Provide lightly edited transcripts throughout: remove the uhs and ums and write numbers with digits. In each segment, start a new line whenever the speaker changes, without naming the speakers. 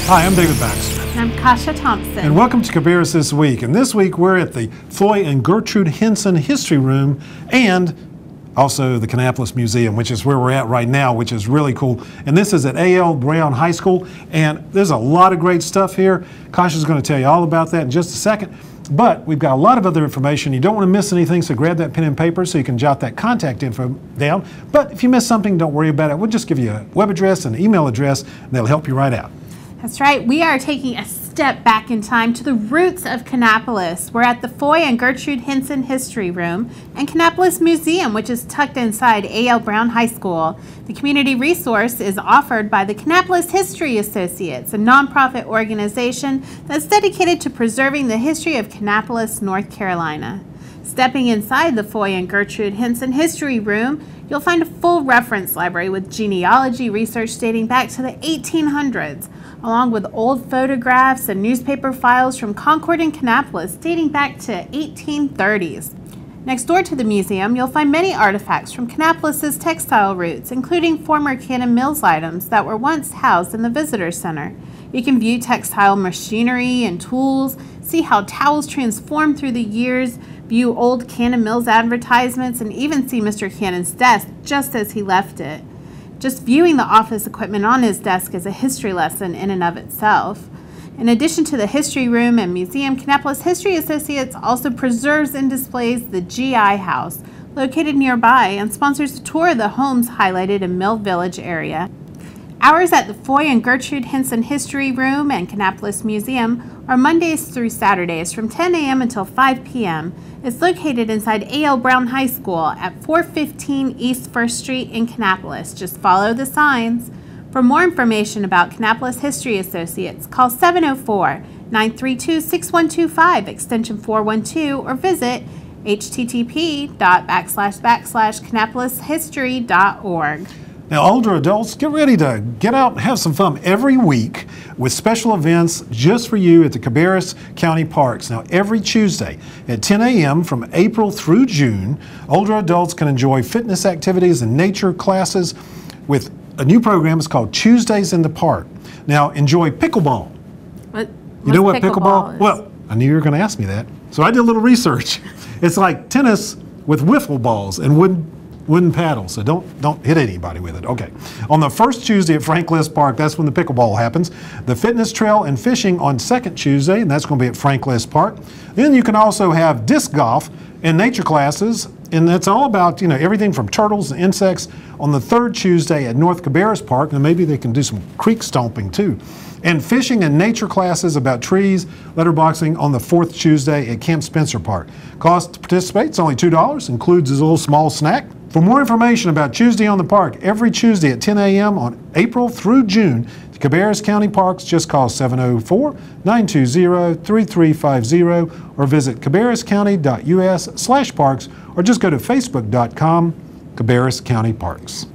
Hi, I'm David Baxter.
And I'm Kasha Thompson.
And welcome to Cabarrus This Week. And this week we're at the Floy and Gertrude Henson History Room and also the Kannapolis Museum, which is where we're at right now, which is really cool. And this is at A.L. Brown High School. And there's a lot of great stuff here. Kasha's going to tell you all about that in just a second. But we've got a lot of other information. You don't want to miss anything, so grab that pen and paper so you can jot that contact info down. But if you miss something, don't worry about it. We'll just give you a web address and an email address, and that'll help you right out.
That's right. We are taking a step back in time to the roots of Kannapolis. We're at the Foy and Gertrude Henson History Room and Kannapolis Museum, which is tucked inside A.L. Brown High School. The community resource is offered by the Kannapolis History Associates, a nonprofit organization that's dedicated to preserving the history of Kannapolis, North Carolina. Stepping inside the Foy and Gertrude Henson History Room, you'll find a full reference library with genealogy research dating back to the 1800s, along with old photographs and newspaper files from Concord and Kannapolis dating back to 1830s. Next door to the museum, you'll find many artifacts from Kannapolis' textile roots, including former Cannon Mills items that were once housed in the visitor center. You can view textile machinery and tools, see how towels transformed through the years, view old Cannon Mills advertisements, and even see Mr. Cannon's desk just as he left it. Just viewing the office equipment on his desk is a history lesson in and of itself. In addition to the history room and museum, Kannapolis History Associates also preserves and displays the GI House, located nearby, and sponsors a tour of the homes highlighted in Mill Village area. Hours at the Foy and Gertrude Henson History Room and Kannapolis Museum are Mondays through Saturdays from 10 a.m. until 5 p.m. It's located inside A.L. Brown High School at 415 East 1st Street in Kannapolis. Just follow the signs. For more information about Kannapolis History Associates, call 704-932-6125, extension 412, or visit http://kannapolishistory.org.
Now, older adults, get ready to get out and have some fun every week with special events just for you at the Cabarrus County Parks. Now, every Tuesday at 10 a.m. from April through June, older adults can enjoy fitness activities and nature classes with a new program. It's called Tuesdays in the Park. Now, enjoy pickleball. You know what pickleball is? Well, I knew you were going to ask me that, so I did a little research. It's like tennis with wiffle balls and wooden paddles, so don't hit anybody with it. Okay. On the first Tuesday at Frank List Park, that's when the pickleball happens. The fitness trail and fishing on second Tuesday, and that's going to be at Frank List Park. Then you can also have disc golf and nature classes, and that's all about, you know, everything from turtles and insects on the third Tuesday at North Cabarrus Park, and maybe they can do some creek stomping too. And fishing and nature classes about trees, letterboxing on the fourth Tuesday at Camp Spencer Park. Cost to participate is only $2, includes a little small snack. For more information about Tuesday on the Park, every Tuesday at 10 a.m. on April through June, the Cabarrus County Parks, just call 704-920-3350 or visit cabarruscounty.us/parks or just go to facebook.com Cabarrus County Parks.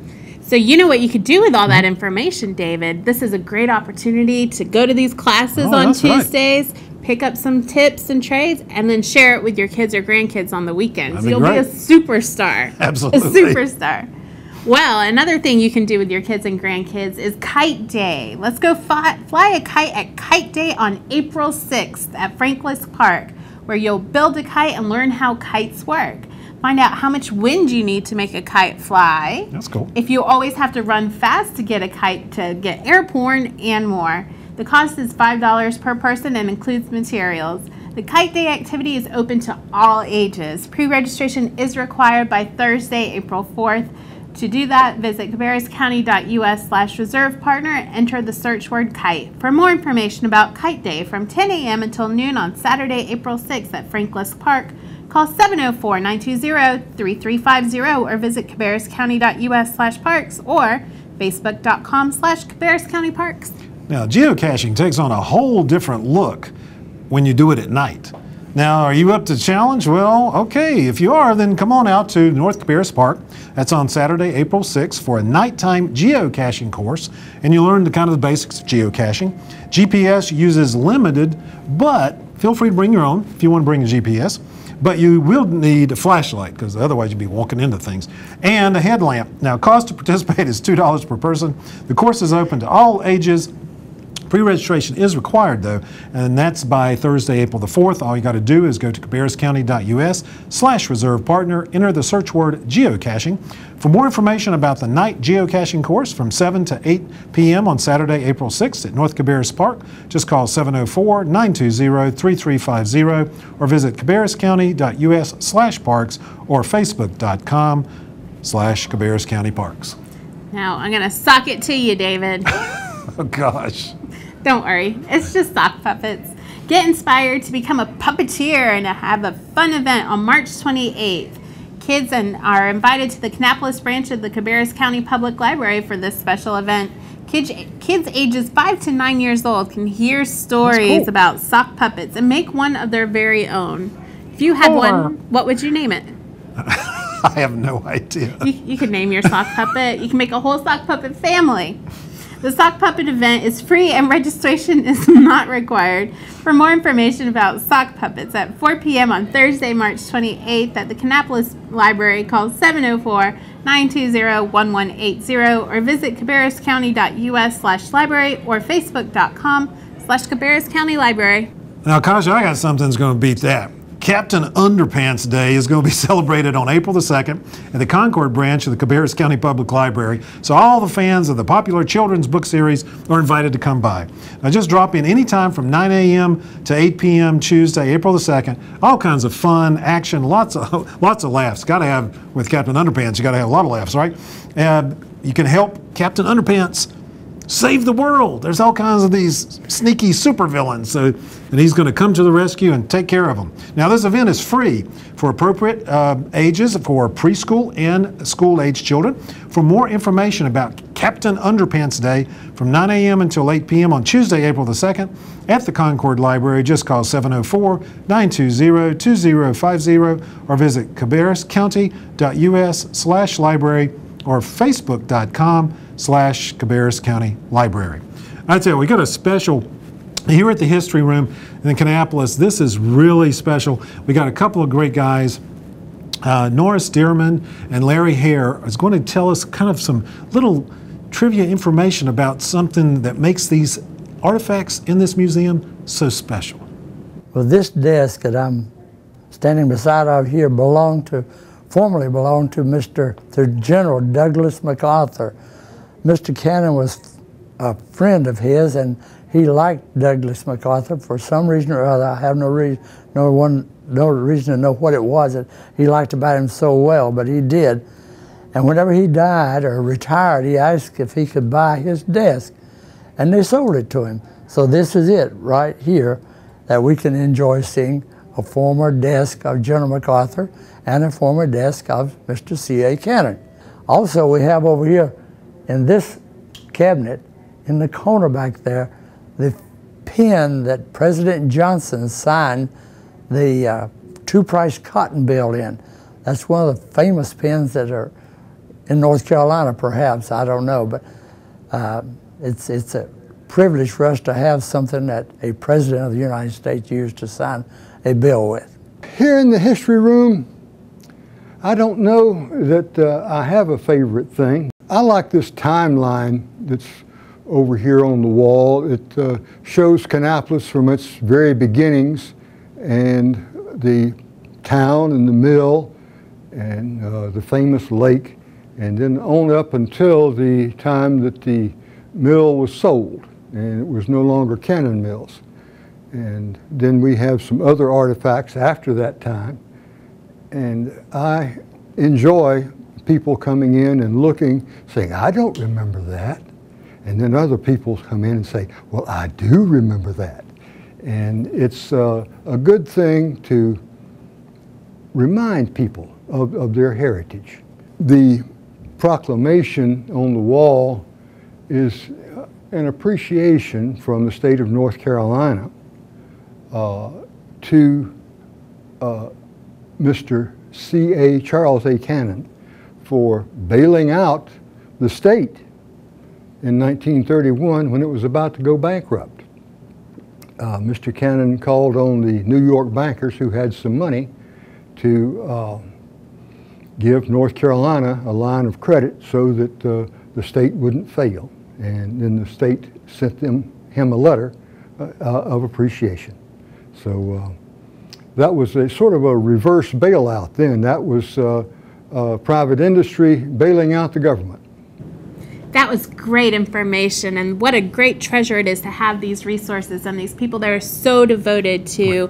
So you know what you could do with all that information, David. This is a great opportunity to go to these classes on Tuesdays, pick up some tips and trades, and then share it with your kids or grandkids on the weekends. You'll be a superstar.
Absolutely.
A superstar. Well, another thing you can do with your kids and grandkids is Kite Day. Let's go fly a kite at Kite Day on April 6th at Frank List Park, where you'll build a kite and learn how kites work. Find out how much wind you need to make a kite fly.
That's cool.
If you always have to run fast to get a kite to get airborne, and more. The cost is $5 per person and includes materials. The Kite Day activity is open to all ages. Pre-registration is required by Thursday, April 4th. To do that, visit cabarruscounty.us/reserve partner and enter the search word kite. For more information about Kite Day from 10 a.m. until noon on Saturday, April 6th at Frank List Park, call 704-920-3350 or visit cabarruscounty.us/parks or facebook.com/cabarruscountyparks.
Now, geocaching takes on a whole different look when you do it at night. Now, are you up to the challenge? Well, okay, if you are, then come on out to North Cabarrus Park. That's on Saturday, April 6th for a nighttime geocaching course, and you'll learn the kind of the basics of geocaching. GPS uses limited, but feel free to bring your own if you want to bring a GPS. But you will need a flashlight because otherwise you'll be walking into things. And a headlamp. Now, cost to participate is $2 per person. The course is open to all ages. Pre-registration is required, though, and that's by Thursday, April the 4th. All you got to do is go to cabarruscounty.us/reserve partner, enter the search word geocaching. For more information about the night geocaching course from 7 to 8 p.m. on Saturday, April 6th at North Cabarrus Park, just call 704-920-3350 or visit cabarruscounty.us/parks or facebook.com/Cabarrus County Parks.
Now, I'm going to sock it to you, David.
Oh, gosh.
Don't worry, it's just sock puppets. Get inspired to become a puppeteer and to have a fun event on March 28th. Kids are invited to the Kannapolis branch of the Cabarrus County Public Library for this special event. Kids ages 5 to 9 years old can hear stories about sock puppets and make one of their very own. If you had one, what would you name it?
I have no idea.
You could name your sock puppet. You can make a whole sock puppet family. The sock puppet event is free and registration is not required. For more information about sock puppets at 4 p.m. on Thursday, March 28th at the Kannapolis Library, call 704-920-1180 or visit cabarruscounty.us/library or facebook.com/Cabarrus County Library.
Now, Kasha, I got something that's going to beat that. Captain Underpants Day is going to be celebrated on April the 2nd at the Concord branch of the Cabarrus County Public Library, so all the fans of the popular children's book series are invited to come by. Now just drop in anytime from 9 a.m. to 8 p.m. Tuesday, April the 2nd. All kinds of fun, action, lots of laughs. Got to have, with Captain Underpants, you got to have a lot of laughs, right? You can help Captain Underpants save the world. There's all kinds of these sneaky supervillains, and he's going to come to the rescue and take care of them. Now, this event is free for appropriate ages for preschool and school-age children. For more information about Captain Underpants Day from 9 a.m. until 8 p.m. on Tuesday, April the 2nd at the Concord Library, just call 704-920-2050 or visit cabarruscounty.us/library or facebook.com/Cabarrus County Library. I tell you, we got a special here at the History Room in Kannapolis. This is really special. We got a couple of great guys. Norris Dearman and Larry Hare is going to tell us kind of some little trivia information about something that makes these artifacts in this museum so special.
Well, this desk that I'm standing beside of here formerly belonged to the General Douglas MacArthur. Mr. Cannon was a friend of his, and he liked Douglas MacArthur for some reason or other. I have no reason to know what it was that he liked about him so well, but he did. And whenever he died or retired, he asked if he could buy his desk, and they sold it to him. So this is it right here that we can enjoy seeing a former desk of General MacArthur and a former desk of Mr. C.A. Cannon. Also, we have over here in this cabinet, in the corner back there, the pen that President Johnson signed the two-price cotton bill in. That's one of the famous pens that are in North Carolina, perhaps, I don't know, but it's a privilege for us to have something that a President of the United States used to sign a bill with.
Here in the History Room, I don't know that I have a favorite thing. I like this timeline that's over here on the wall. It shows Kannapolis from its very beginnings and the town and the mill and the famous lake, and then on up until the time that the mill was sold and it was no longer Cannon Mills. And then we have some other artifacts after that time. And I enjoy people coming in and looking, saying, I don't remember that. And then other people come in and say, well, I do remember that. And it's a good thing to remind people of their heritage. The proclamation on the wall is an appreciation from the state of North Carolina to Mr. Charles A. Cannon for bailing out the state in 1931 when it was about to go bankrupt. Mr. Cannon called on the New York bankers who had some money to give North Carolina a line of credit so that the state wouldn't fail. And then the state sent them him a letter of appreciation. So that was a sort of a reverse bailout then. That was private industry bailing out the government.
That was great information, and what a great treasure it is to have these resources and these people that are so devoted to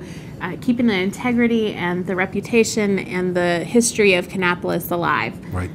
keeping the integrity and the reputation and the history of Kannapolis alive.
Right.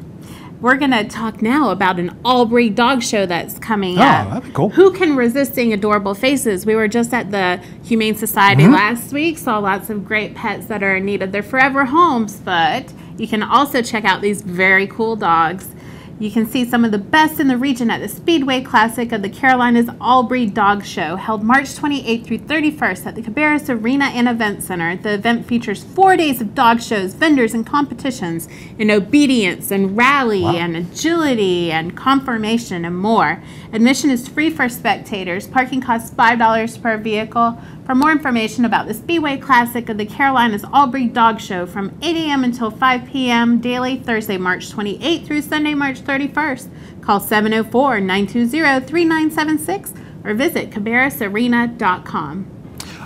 We're going to talk now about an all-breed dog show that's coming up.
Oh, that'd be cool.
Who can resist seeing adorable faces? We were just at the Humane Society last week, saw lots of great pets that are in need of their forever homes, but you can also check out these very cool dogs. You can see some of the best in the region at the Speedway Classic of the Carolinas All-Breed Dog Show, held March 28th through 31st at the Cabarrus Arena and Event Center. The event features 4 days of dog shows, vendors, and competitions in obedience and rally and agility and conformation and more. Admission is free for spectators. Parking costs $5 per vehicle. For more information about the Speedway Classic of the Carolinas All-Breed Dog Show from 8 a.m. until 5 p.m. daily, Thursday, March 28th through Sunday, March 31st, call 704-920-3976 or visit cabarrusarena.com.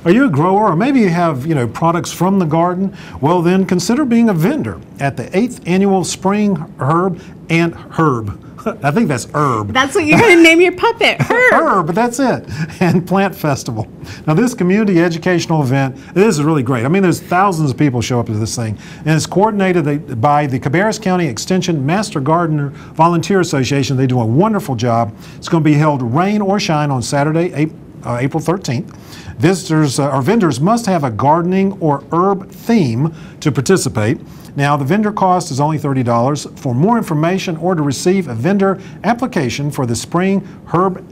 Are you a grower, or maybe you have, products from the garden? Well, then consider being a vendor at the 8th Annual Spring Herb and Herb. I think that's herb.
That's what you're going to name your puppet, Herb.
Herb, but that's it. And Plant Festival. Now, this community educational event, this is really great. I mean, there's thousands of people show up to this thing, and it's coordinated by the Cabarrus County Extension Master Gardener Volunteer Association. They do a wonderful job. It's going to be held rain or shine on Saturday, April 13th. Visitors or vendors must have a gardening or herb theme to participate. Now, the vendor cost is only $30. For more information or to receive a vendor application for the Spring Herb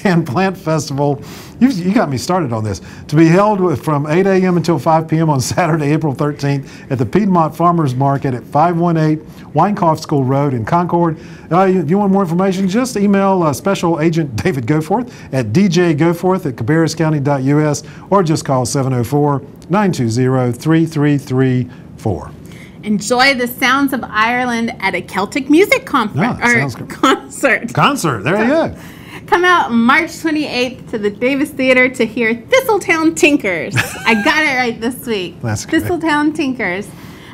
and Plant Festival, you got me started on this, to be held from 8 a.m. until 5 p.m. on Saturday, April 13th at the Piedmont Farmers Market at 518 Weinkauf School Road in Concord. If you want more information, just email Special Agent David Goforth at djgoforth@cabarruscounty.us or just call 704-920-3334.
Enjoy the sounds of Ireland at a Celtic music concert.
Concert, there you go.
Come out March 28th to the Davis Theater to hear Thistletown Tinkers. I got it right this week.
That's great.
Thistletown Tinkers,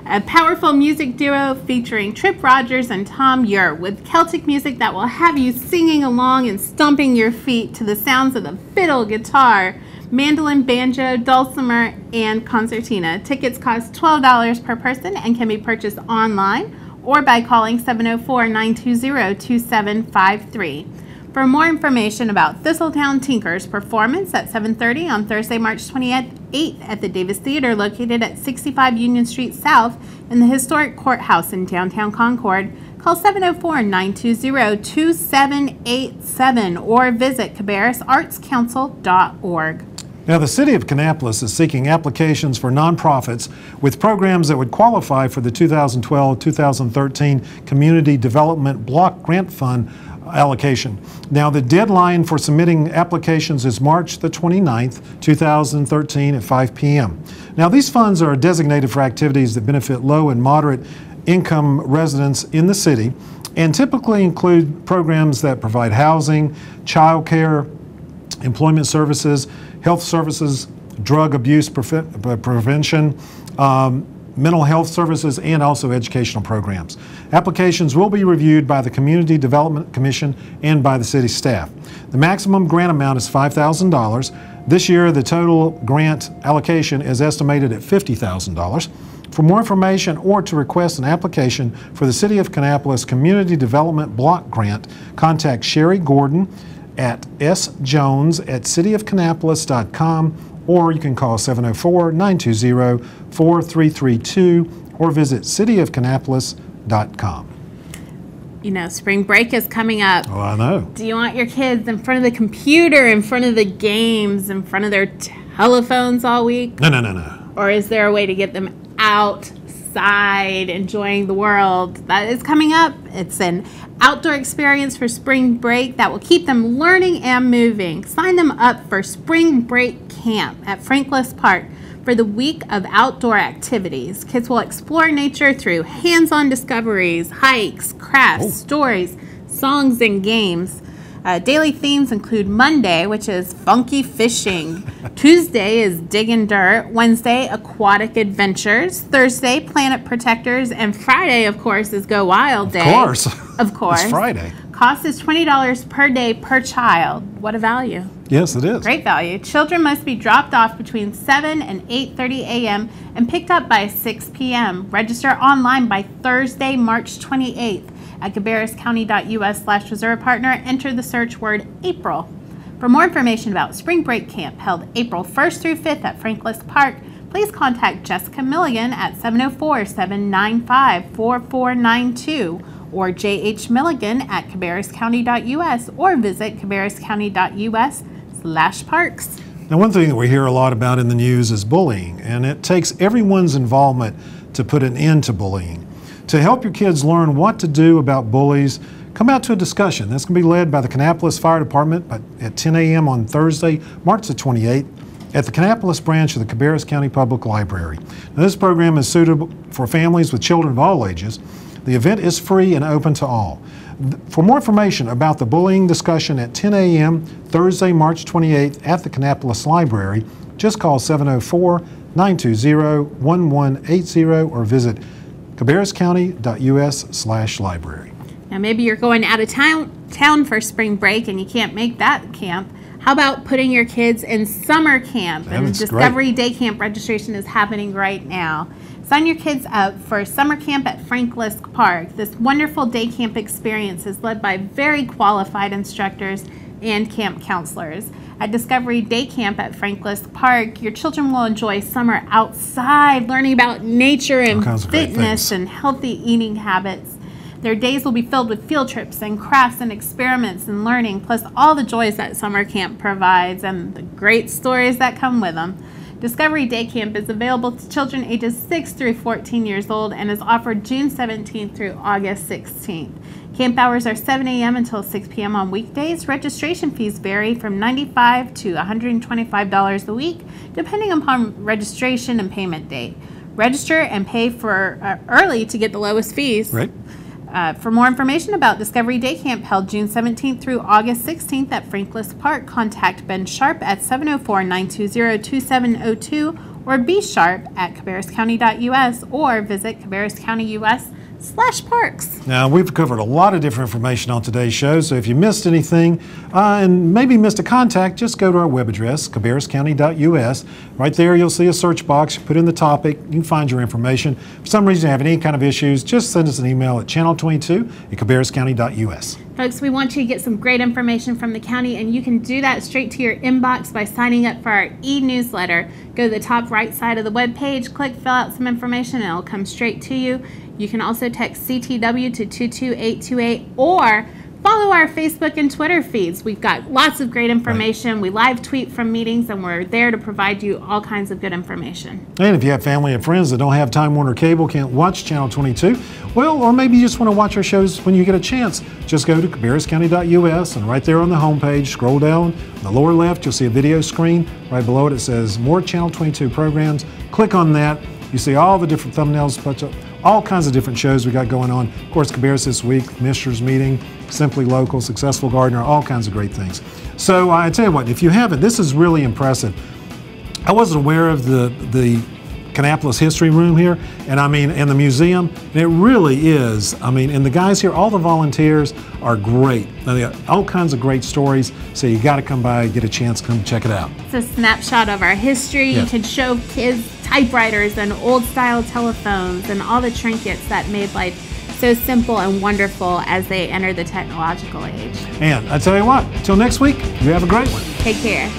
a powerful music duo featuring Trip Rogers and Tom Ure with Celtic music that will have you singing along and stomping your feet to the sounds of the fiddle, guitar, mandolin, banjo, dulcimer, and concertina. Tickets cost $12 per person and can be purchased online or by calling 704-920-2753. For more information about Thistletown Tinkers performance at 7:30 on Thursday, March 28th at the Davis Theater located at 65 Union Street South in the historic courthouse in downtown Concord, call 704-920-2787 or visit cabarrusartscouncil.org.
Now, the City of Kannapolis is seeking applications for nonprofits with programs that would qualify for the 2012-2013 Community Development Block Grant Fund allocation. Now, the deadline for submitting applications is March the 29th, 2013 at 5 p.m. Now, these funds are designated for activities that benefit low and moderate income residents in the city and typically include programs that provide housing, child care, employment services, health services, drug abuse prevention, mental health services, and also educational programs. Applications will be reviewed by the Community Development Commission and by the city staff. The maximum grant amount is $5,000. This year, the total grant allocation is estimated at $50,000. For more information or to request an application for the City of Kannapolis Community Development Block Grant, contact Sherry Gordon at sjones@cityofkannapolis.com, or you can call 704-920-4332 or visit cityofkannapolis.com.
You know, spring break is coming up.
Oh, I know.
Do you want your kids in front of the computer, in front of the games, in front of their telephones all week?
No.
Or is there a way to get them outside, enjoying the world? That is coming up. It's an outdoor experience for spring break that will keep them learning and moving. Sign them up for Spring Break Camp at Franklin Park for the week of outdoor activities. Kids will explore nature through hands-on discoveries, hikes, crafts, stories, songs, and games. Daily themes include Monday, which is funky fishing. Tuesday is digging dirt. Wednesday, aquatic adventures. Thursday, planet protectors. And Friday, of course, is Go Wild Day.
Of course.
Of course.
It's Friday.
Cost is $20 per day per child. What a value.
Yes, it is.
Great value. Children must be dropped off between 7 and 8:30 a.m. and picked up by 6 p.m. Register online by Thursday, March 28th at cabarruscounty.us/reserve partner. Enter the search word April. For more information about Spring Break Camp held April 1st through 5th at Franklin Park, please contact Jessica Milligan at 704-795-4492 or J.H. Milligan at cabarruscounty.us or visit cabarruscounty.us/parks.
Now, one thing that we hear a lot about in the news is bullying, and it takes everyone's involvement to put an end to bullying. To help your kids learn what to do about bullies, come out to a discussion. That's going to be led by the Kannapolis Fire Department at 10 a.m. on Thursday, March the 28th, at the Kannapolis branch of the Cabarrus County Public Library. Now, this program is suitable for families with children of all ages. The event is free and open to all. For more information about the bullying discussion at 10 a.m. Thursday, March 28th at the Kannapolis Library, just call 704-920-1180 or visit cabarruscounty.us/library.
Now maybe you're going out of town for spring break and you can't make that camp. How about putting your kids in summer camp? And Discovery Day Camp registration is happening right now. Sign your kids up for summer camp at Franklin Park. This wonderful day camp experience is led by very qualified instructors and camp counselors. At Discovery Day Camp at Franklin Park, your children will enjoy summer outside, learning about nature and fitness and healthy eating habits. Their days will be filled with field trips and crafts and experiments and learning, plus all the joys that summer camp provides and the great stories that come with them. Discovery Day Camp is available to children ages 6 through 14 years old and is offered June 17th through August 16th. Camp hours are 7 a.m. until 6 p.m. on weekdays. Registration fees vary from $95 to $125 a week, depending upon registration and payment date. Register and pay for early to get the lowest fees.
Right.
For more information about Discovery Day Camp held June 17th through August 16th at Franklin Park, contact Ben Sharp at 704-920-2702 or B Sharp at cabarruscounty.us or visit cabarruscounty.us/parks.
Now, we've covered a lot of different information on today's show, so if you missed anything and maybe missed a contact, just go to our web address, cabarruscounty.us. Right there, you'll see a search box. Put in the topic. You can find your information. For some reason you have any kind of issues, just send us an email at channel22@cabarruscounty.us.
Folks, we want you to get some great information from the county, and you can do that straight to your inbox by signing up for our e-newsletter. Go to the top right side of the web page, click fill out some information, and it'll come straight to you. You can also text CTW to 22828 or follow our Facebook and Twitter feeds. We've got lots of great information. Right. We live tweet from meetings, and we're there to provide you all kinds of good information.
And if you have family and friends that don't have Time Warner Cable, can't watch Channel 22, well, or maybe you just want to watch our shows when you get a chance, just go to cabarruscounty.us, and right there on the homepage, scroll down. On the lower left, you'll see a video screen. Right below it, it says More Channel 22 Programs. Click on that. You see all the different thumbnails, all kinds of different shows we got going on. Of course, Cabarrus This Week, Mishra's Meeting, Simply Local, Successful Gardener, all kinds of great things. So I tell you what, if you haven't, this is really impressive. I wasn't aware of the Kannapolis History Room here, and the museum, and it really is. And the guys here, all the volunteers are great. They got all kinds of great stories, so you got to come by, get a chance, come check it out.
It's a snapshot of our history.
Yeah.
You can show kids typewriters and old-style telephones and all the trinkets that made life so simple and wonderful as they enter the technological age.
And I tell you what, until next week, you have a great one.
Take care.